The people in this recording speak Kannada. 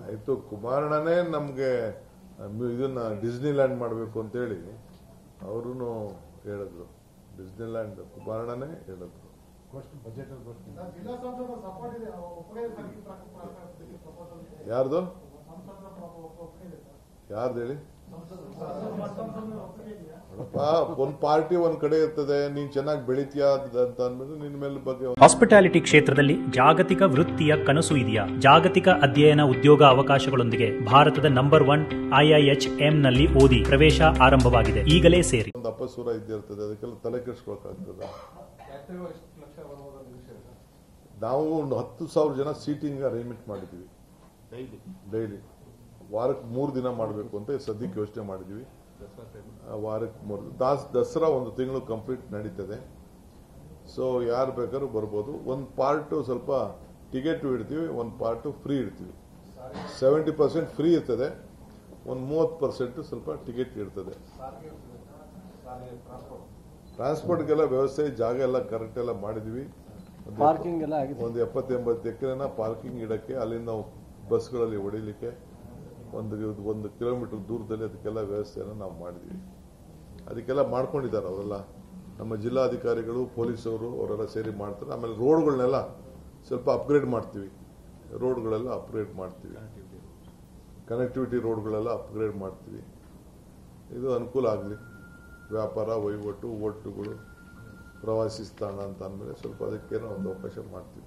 ಆಯ್ತು, ಕುಮಾರಣ್ಣನೇ ನಮ್ಗೆ ಇದನ್ನ ಡಿಸ್ನಿಲ್ಯಾಂಡ್ ಮಾಡಬೇಕು ಅಂತೇಳಿ ಅವರು ಹೇಳಿದ್ರು. ಡಿಸ್ನಿಲ್ಯಾಂಡ್ ಕುಮಾರಣ್ಣನೇ ಹೇಳಿದ್ರು. ಯಾರ್ದು ಹೇಳಿ? ಒಂದ್ ಪಾರ್ಟಿ ಒಂದ್ ಕಡೆ ಇರ್ತದೆ, ನೀನ್ ಚೆನ್ನಾಗಿ ಬೆಳಿತೀಯ ಅಂತ ಅಂದ್ಬಿಟ್ಟು ನಿನ್ ಮೇಲೆ ಬಗ್ಗೆ. ಹಾಸ್ಪಿಟಾಲಿಟಿ ಕ್ಷೇತ್ರದಲ್ಲಿ ಜಾಗತಿಕ ವೃತ್ತಿಯ ಕನಸು ಇದೆಯಾ? ಜಾಗತಿಕ ಅಧ್ಯಯನ ಉದ್ಯೋಗ ಅವಕಾಶಗಳೊಂದಿಗೆ ಭಾರತದ ನಂಬರ್ 1 IIHM ನಲ್ಲಿ ಓದಿ ಪ್ರವೇಶ ಆರಂಭವಾಗಿದೆ. ಈಗಲೇ ಸೇರಿ. ಒಂದು ಅಪಸೂರ ಇದ್ದಿರ್ತದೆ, ಅದಕ್ಕೆಲ್ಲ ತಲೆ ಕೆಡಿಸ್ಕೊಳಕಾಗ್ತದೆ. ನಾವು ಒಂದು 10,000 ಜನ ಸೀಟಿಂಗ್ ಅರೇಂಜ್ಮೆಂಟ್ ಮಾಡಿದ್ವಿ. ಡೈಲಿ ವಾರಕ್ಕೆ 3 ದಿನ ಮಾಡಬೇಕು ಅಂತ ಸದ್ಯಕ್ಕೆ ಯೋಚನೆ ಮಾಡಿದ್ವಿ. ವಾರಕ್ಕೆ 3 ದಸರಾ 1 ತಿಂಗಳು ಕಂಪ್ಲೀಟ್ ನಡೀತದೆ. ಸೊ ಯಾರು ಬೇಕಾದ್ರೂ ಬರ್ಬೋದು. ಒಂದು ಪಾರ್ಟ್ ಸ್ವಲ್ಪ ಟಿಕೆಟ್ ಇಡ್ತೀವಿ, ಒಂದು ಪಾರ್ಟ್ ಫ್ರೀ ಇಡ್ತೀವಿ. 70% ಫ್ರೀ ಇರ್ತದೆ, ಒಂದು 30% ಸ್ವಲ್ಪ ಟಿಕೆಟ್ ಇರ್ತದೆ. ಟ್ರಾನ್ಸ್ಪೋರ್ಟ್ಗೆಲ್ಲ ವ್ಯವಸ್ಥೆ, ಜಾಗ ಎಲ್ಲ ಕರೆಕ್ಟ್ ಎಲ್ಲ ಮಾಡಿದ್ವಿ. ಪಾರ್ಕಿಂಗ್ ಎಲ್ಲ ಆಗಿದೆ. ಒಂದು 70-80 ಎಕರೆನ ಪಾರ್ಕಿಂಗ್ ಇಡಕ್ಕೆ, ಅಲ್ಲಿಂದ ಬಸ್ಗಳಲ್ಲಿ ಹೊಡಿಲಿಕ್ಕೆ 1 ಕಿಲೋಮೀಟರ್ ದೂರದಲ್ಲಿ ಅದಕ್ಕೆಲ್ಲ ವ್ಯವಸ್ಥೆಯನ್ನು ನಾವು ಮಾಡಿದ್ವಿ. ಅದಕ್ಕೆಲ್ಲ ಮಾಡ್ಕೊಂಡಿದ್ದಾರೆ ಅವರೆಲ್ಲ, ನಮ್ಮ ಜಿಲ್ಲಾಧಿಕಾರಿಗಳು, ಪೊಲೀಸವರು ಅವರೆಲ್ಲ ಸೇರಿ ಮಾಡ್ತಾರೆ. ಆಮೇಲೆ ರೋಡ್ಗಳನ್ನೆಲ್ಲ ಸ್ವಲ್ಪ ಅಪ್ಗ್ರೇಡ್ ಮಾಡ್ತೀವಿ. ಕನೆಕ್ಟಿವಿಟಿ ರೋಡ್ಗಳೆಲ್ಲ ಅಪ್ಗ್ರೇಡ್ ಮಾಡ್ತೀವಿ. ಇದು ಅನುಕೂಲ ಆಗಲಿ, ವ್ಯಾಪಾರ ವಹಿವಾಟು, ಓಟುಗಳು, ಪ್ರವಾಸಿ ಸ್ಥಾನ ಅಂತ ಅಂದಮೇಲೆ ಸ್ವಲ್ಪ ಅದಕ್ಕೇನೋ ಒಂದು ಅವಕಾಶ ಮಾಡ್ತೀವಿ.